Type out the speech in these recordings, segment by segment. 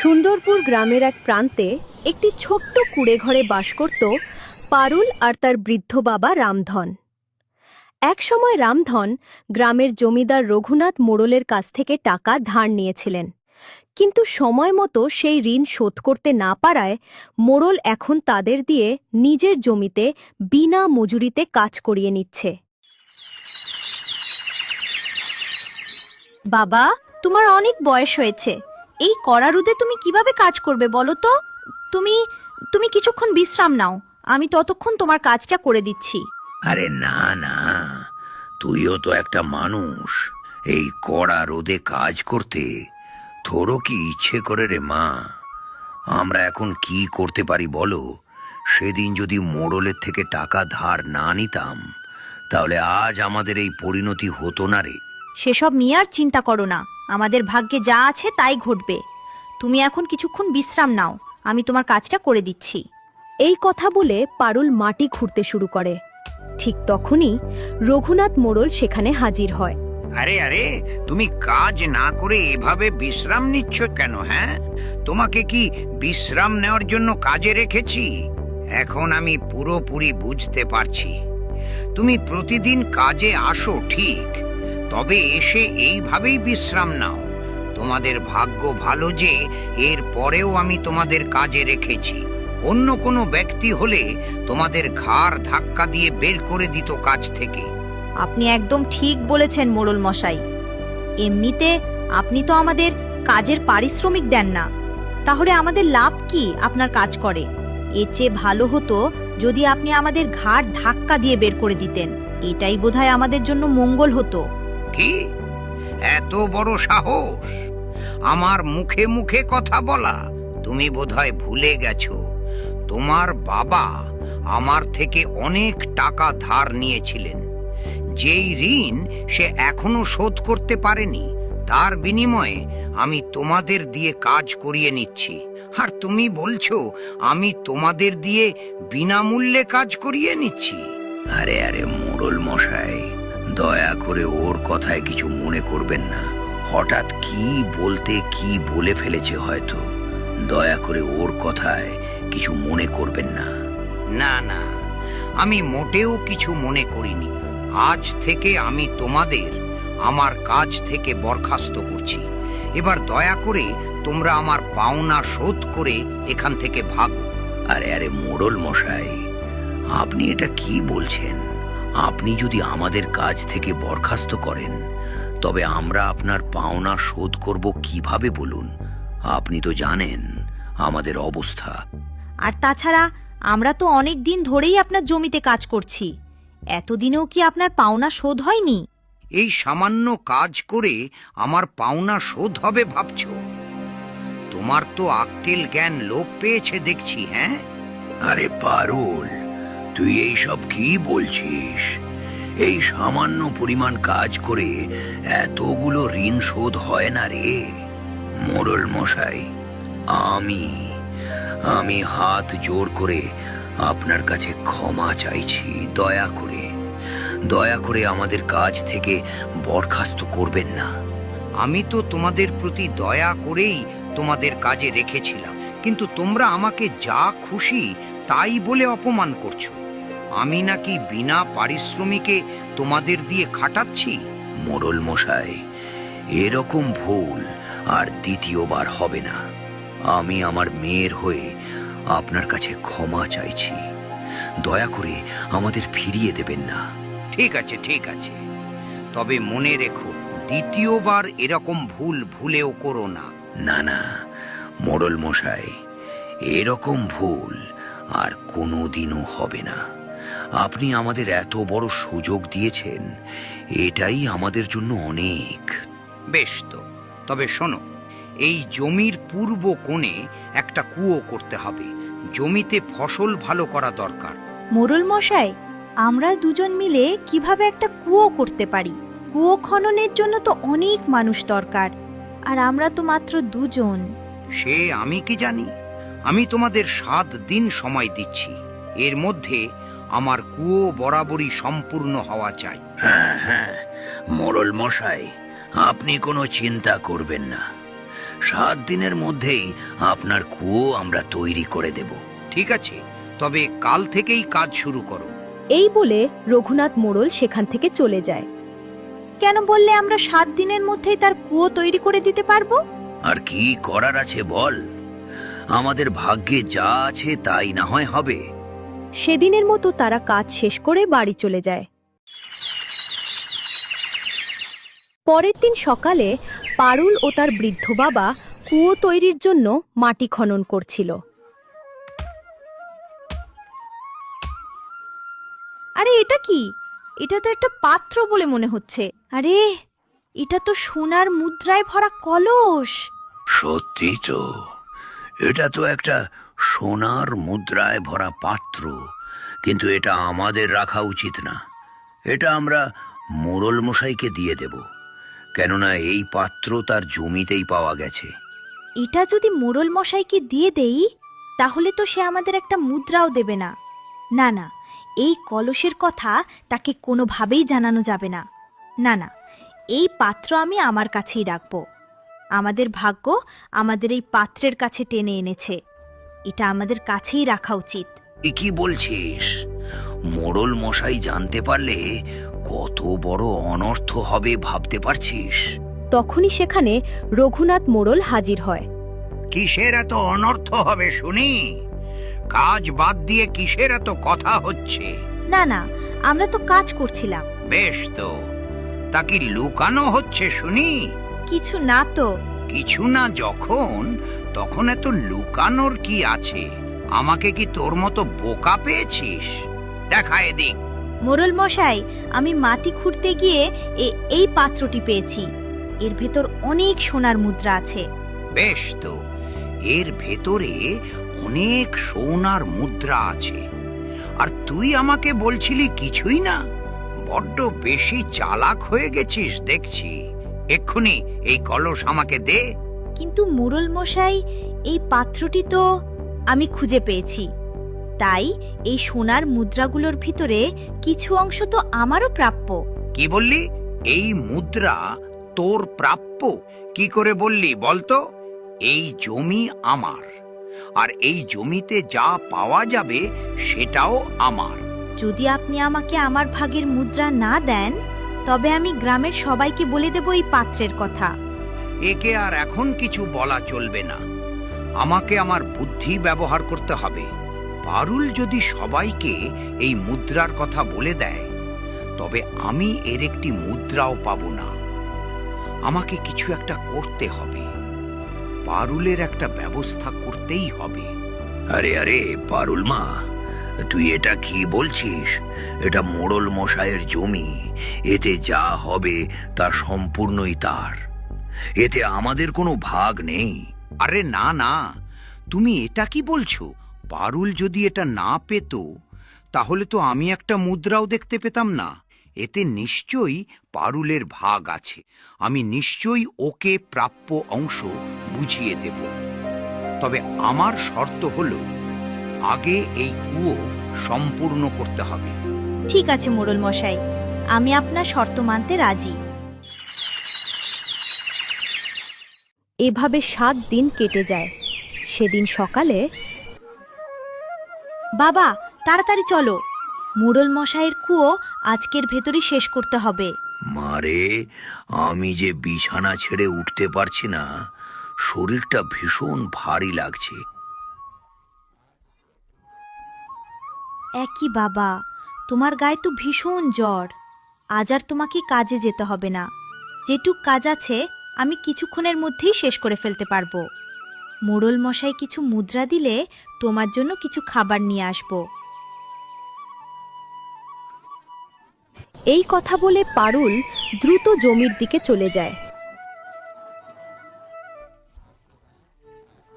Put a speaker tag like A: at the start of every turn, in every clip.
A: সুন্দরপুর গ্রামের এক প্রান্তে একটি ছোট্ট কুঁড়েঘরে বাস করত পারুল আর তার বৃদ্ধ বাবা রামধন। একসময় রামধন গ্রামের জমিদার রঘুনাথ মোড়লের কাছ থেকে টাকা ধার নিয়েছিলেন, কিন্তু সময় মতো সেই ঋণ শোধ করতে না পারায় মোড়ল এখন তাদের দিয়ে নিজের জমিতে বিনা মজুরিতে কাজ করিয়ে নিচ্ছে।
B: বাবা, তোমার অনেক বয়স হয়েছে, এই কড়া রোদে তুমি কিভাবে কাজ করবে বলো তো? তুমি তুমি কিছুক্ষণ বিশ্রাম নাও, আমি ততক্ষণ তোমার কাজটা করে দিচ্ছি।
C: আরে না না, তুইও তো একটা মানুষ। এই কড়া রোদে কাজ করতে তোরও কি ইচ্ছে করে রে মা? আমরা এখন কি করতে পারি বলো? সেদিন যদি মোড়লের থেকে টাকা ধার না নিতাম, তাহলে আজ আমাদের এই পরিণতি হতো না রে।
B: সেসব নিয়ে আর চিন্তা করো না, আমাদের ভাগ্যে যা আছে তাই ঘটবে। তুমি এখন কিছুক্ষণ বিশ্রাম নাও, আমি তোমার কাজটা করে দিচ্ছি।
A: এই কথা বলে পারুল মাটি খুঁড়তে শুরু করে। ঠিক তখনই রঘুনাথ মোড়ল সেখানে হাজির হয়।
C: আরে আরে, তুমি কাজ না করে এভাবে বিশ্রাম নিচ্ছ কেন? হ্যাঁ, তোমাকে কি বিশ্রাম নেওয়ার জন্য কাজে রেখেছি? এখন আমি পুরোপুরি বুঝতে পারছি। তুমি প্রতিদিন কাজে আসো ঠিক, তবে এসে এইভাবেই বিশ্রাম নাও। তোমাদের ভাগ্য ভালো যে এর পরেও আমি তোমাদের কাজে রেখেছি। অন্য কোনো ব্যক্তি হলে তোমাদের ঘাড় ধাক্কা দিয়ে বের করে দিত কাজ থেকে।
B: আপনি একদম ঠিক বলেছেন মোড়ল মশাই। এমনিতে আপনি তো আমাদের কাজের পারিশ্রমিক দেন না, তাহলে আমাদের লাভ কি আপনার কাজ করে? এর চেয়ে ভালো হতো যদি আপনি আমাদের ঘাড় ধাক্কা দিয়ে বের করে দিতেন, এটাই বোধহয় আমাদের জন্য মঙ্গল হতো।
C: কি এত বড় সাহস আমার মুখে মুখে কথা বলা? তুমি বোধহয় ভুলে গেছো, তোমার বাবা আমার থেকে অনেক টাকা ধার নিয়েছিলেন, যেই ঋণ সে এখনো শোধ করতে পারেনি। তার বিনিময়ে আমি তোমাদের দিয়ে কাজ করিয়ে নিচ্ছি, আর তুমি বলছো আমি তোমাদের দিয়ে বিনামূল্যে কাজ করিয়ে নিচ্ছি? আরে আরে মোড়ল মশাই, দয়া করে ওর কথায় কিছু মনে করবেন না। হঠাৎ কি বলতে কি বলে ফেলেছে হয়তো। দয়া করে ওর কথায় কিছু মনে করবেন না। না না, আমি মোটেও কিছু মনে করিনি। আজ থেকে আমি তোমাদের আমার কাজ থেকে বরখাস্ত করছি। এবার দয়া করে তোমরা আমার পাওনা শোধ করে এখান থেকে ভাগো। আরে আরে মোড়ল মশাই, আপনি এটা কি বলছেন? আপনি যদি আমাদের কাজ থেকে বরখাস্ত করেন, তবে আমরা আপনার পাওনা শোধ করব কিভাবে বলুন? আপনি তো জানেন আমাদের অবস্থা।
B: আর তাছাড়া আমরা তো অনেক দিন ধরেই আপনার জমিতে কাজ করছি, এতদিনেও কি আপনার পাওনা শোধ হয়নি?
C: এই সামান্য কাজ করে আমার পাওনা শোধ হবে ভাবছো? তোমার তো আক্কেল জ্ঞান লোপ পেয়েছে দেখছি। হ্যাঁ, আরে পারুল, তুই এই সব কি বলছিস? এই সামান্য পরিমাণ কাজ করে এতগুলো ঋণ শোধ হয় না রে মোড়ল মশাই। আমি আমি হাত জোর করে আপনার কাছে ক্ষমা চাইছি। দয়া করে আমাদের কাজ থেকে বরখাস্ত করবেন না। আমি তো তোমাদের প্রতি দয়া করেই তোমাদের কাজে রেখেছিলাম, কিন্তু তোমরা আমাকে যা খুশি তাই বলে অপমান করছো। আমি নাকি বিনা পারিশ্রমিকে তোমাদের দিয়ে খাটাচ্ছি? মোড়ল মশাই, এরকম ভুল আর দ্বিতীয়বার হবে না। আমি আমার মেয়ের হয়ে আপনার কাছে ক্ষমা চাইছি। দয়া করে আমাদের ফিরিয়ে দেবেন না। ঠিক আছে ঠিক আছে, তবে মনে রেখো দ্বিতীয়বার এরকম ভুল ভুলেও করো না। না না মোড়ল মশাই, এরকম ভুল আর কোনোদিনও হবে না। আপনি আমাদের এত বড় সুযোগ দিয়েছেন, এটাই আমাদের জন্য অনেক। বেশ তো, তবে শোনো, এই জমির পূর্ব কোণে একটা কুয়ো করতে হবে। জমিতে ফসল ভালো করা দরকার।
B: মোড়ল মশাই, আমরা দুজন মিলে কিভাবে একটা কুয়ো করতে পারি? কুয়ো খননের জন্য তো অনেক মানুষ দরকার, আর আমরা তো মাত্র দুজন।
C: সে আমি কি জানি? আমি তোমাদের 7 দিন সময় দিচ্ছি, এর মধ্যে আমার কুয়ো বরাবরই সম্পূর্ণ হওয়া চাই। হ্যাঁ হ্যাঁ মোড়ল মশাই, আপনি কোনো চিন্তা করবেন না। 7 দিনের মধ্যেই আপনার কুয়ো আমরা তৈরি করে দেব। ঠিক আছে, তবে কাল থেকেই কাজ শুরু করো।
A: এই বলে রঘুনাথ মোড়ল সেখান থেকে চলে যায়।
B: কেন বললে আমরা 7 দিনের মধ্যেই তার কুয়ো তৈরি করে দিতে পারবো?
C: আর কি করার আছে বল, আমাদের ভাগ্যে যা আছে তাই না হয় হবে।
A: সেদিনের মতো তারা কাজ শেষ করে বাড়ি চলে যায়। পরের দিন সকালে পারুল ও তার বৃদ্ধ বাবা কুয়ো তৈরির জন্য মাটি খনন করছিল।
B: আরে এটা কি? এটা তো একটা পাত্র বলে মনে হচ্ছে। আরে এটা তো সোনার মুদ্রায় ভরা কলস।
C: সত্যি তো, এটা তো একটা সোনার মুদ্রায় ভরা পাত্র, কিন্তু এটা আমাদের রাখা উচিত না। এটা আমরা মোড়ল মশাইকে দিয়ে দেব, কেননা এই পাত্র তার জমিতেই পাওয়া গেছে।
B: এটা যদি মোড়ল মশাইকে দিয়ে দেই তাহলে তো সে আমাদের একটা মুদ্রাও দেবে না। না না, এই কলসের কথা তাকে কোনোভাবেই জানানো যাবে না। না না, এই পাত্র আমি আমার কাছেই রাখব। আমাদের ভাগ্য আমাদের এই পাত্রের কাছে টেনে এনেছে, এটা আমাদের কাছেই রাখা উচিত।
C: তুই কি বলছিস? মোড়ল মশাই জানতে পারলে কত বড় অনর্থ হবে ভাবতে পারছিস?
A: তখনই সেখানে রঘুনাথ মোড়ল হাজির হয়।
C: কিসের এত অনর্থ হবে শুনি? কাজ বাদ দিয়ে কিসের এত কথা হচ্ছে?
B: না না, আমরা তো কাজ করছিলাম।
C: বেশ তো, তা কি লুকানো হচ্ছে শুনি?
B: কিছু না তো।
C: কিছু না যখন, তখন এত লুকানোর কি আছে? আমাকে কি তোর মতো বোকা পেয়েছিস? দেখা এদিক।
B: মোড়ল মশাই, আমি মাটি খুঁড়তে গিয়ে এই পাত্রটি পেয়েছি। এর ভেতর অনেক সোনার মুদ্রা আছে।
C: বেশ তো, এর ভেতরে অনেক সোনার মুদ্রা আছে, আর তুই আমাকে বলছিলি কিছুই না? বড্ড বেশি চালাক হয়ে গেছিস দেখছি। এক্ষুনি এই কলস আমাকে দে।
B: কিন্তু মোড়ল মশাই, এই পাত্রটি তো আমি খুঁজে পেয়েছি, তাই এই সোনার মুদ্রাগুলোর ভিতরে কিছু অংশ তো আমারও প্রাপ্য।
C: কি বললি? এই মুদ্রা তোর প্রাপ্য? কি করে বললি বলতো? এই জমি আমার, আর এই জমিতে যা পাওয়া যাবে সেটাও আমার।
B: যদি আপনি আমাকে আমার ভাগের মুদ্রা না দেন তবে আমি গ্রামের সবাইকে বলে দেব এই পাত্রের কথা।
C: একে আর এখন কিছু বলা চলবে না, আমাকে আমার বুদ্ধি ব্যবহার করতে হবে। পারুল যদি সবাইকে এই মুদ্রার কথা বলে দেয় তবে আমি এর একটি মুদ্রাও পাবো না। আমাকে কিছু একটা করতে হবে, পারুলের একটা ব্যবস্থা করতেই হবে। আরে আরে পারুল মা, তুই এটা কি বলছিস? এটা মোড়ল মশাইয়ের জমি, এতে যা হবে তা সম্পূর্ণই তার, এতে আমাদের কোনো ভাগ নেই। আরে না না, তুমি এটা কি বলছো? পারুল যদি এটা না পেত তাহলে তো আমি একটা মুদ্রাও দেখতে পেতাম না। এতে নিশ্চয়ই পারুলের ভাগ আছে, আমি নিশ্চয়ই ওকে প্রাপ্য অংশ বুঝিয়ে দেব। তবে আমার শর্ত হলো আগে এই কুয়ো সম্পূর্ণ করতে হবে।
B: ঠিক আছে মোড়ল মশাই, আমি আপনার শর্ত মানতে রাজি।
A: এভাবে 7 দিন কেটে যায়। সেদিন সকালে
B: বাবা, তাড়াতাড়ি চলো, মোড়ল মশাইয়ের কুয়ো আজকের ভেতরই শেষ করতে হবে।
C: মারে, আমি যে বিছানা ছেড়ে উঠতে পারছি না, শরীরটা ভীষণ ভারী লাগছে।
B: একই বাবা, তোমার গায়ে তো ভীষণ জ্বর। আজ আর তোমাকে কাজে যেতে হবে না। যেটুক কাজ আছে আমি কিছুক্ষণের মধ্যেই শেষ করে ফেলতে পারবো। মোড়ল মশাই কিছু মুদ্রা দিলে তোমার জন্য কিছু খাবার নিয়ে আসবো।
A: এই কথা বলে পারুল দ্রুত জমির দিকে চলে যায়।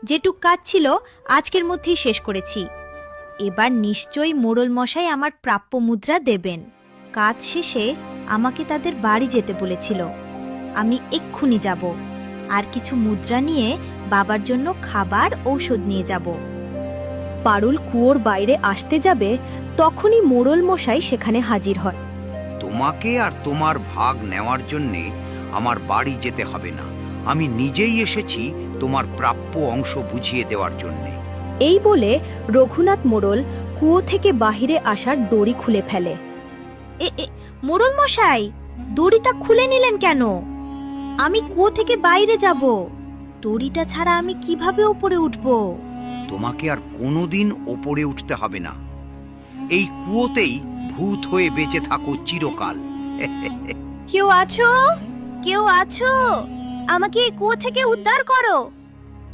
B: যেটুক কাজ ছিল আজকের মধ্যেই শেষ করেছি। এবার নিশ্চয়ই মোড়ল মশাই আমার প্রাপ্য মুদ্রা দেবেন। কাজ শেষে আমাকে তাদের বাড়ি যেতে বলেছিল, আমি এক্ষুনি যাব। আর কিছু মুদ্রা নিয়ে বাবার জন্য খাবার ঔষধ নিয়ে যাব।
A: পারুল কুয়োর বাইরে আসতে যাবে, তখনই মোড়ল মশাই সেখানে হাজির হয়।
C: তোমাকে আর তোমার ভাগ নেওয়ার জন্যে আমার বাড়ি যেতে হবে না, আমি নিজেই এসেছি তোমার প্রাপ্য অংশ বুঝিয়ে দেওয়ার জন্যে।
A: এই বলে রঘুনাথ মোড়ল কুয়ো থেকে বাহিরে আসার দড়ি খুলে ফেলে।
B: মোড়ল মশাই, দড়িটা খুলে নিলেন কেন? আমি কুয়ো থেকে বাইরে যাব। দড়িটা ছাড়া আমি কিভাবে উপরে উঠব?
C: তোমাকে আর কোনোদিন ওপরে উঠতে হবে না। এই কুয়োতেই ভূত হয়ে বেঁচে থাকো চিরকাল।
A: কেউ আছো?
B: কেউ আছো? আমাকে এই কুয়ো থেকে উদ্ধার করো।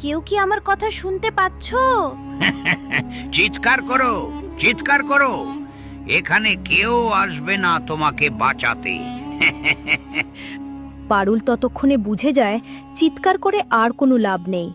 B: কেউ কি আমার কথা শুনতে পাচ্ছো?
C: চিৎকার করো, চিৎকার করো, এখানে কেউ আসবে না তোমাকে বাঁচাতে।
A: পারুল ততক্ষণে বুঝে যায় চিৎকার করে আর কোনো লাভ নেই।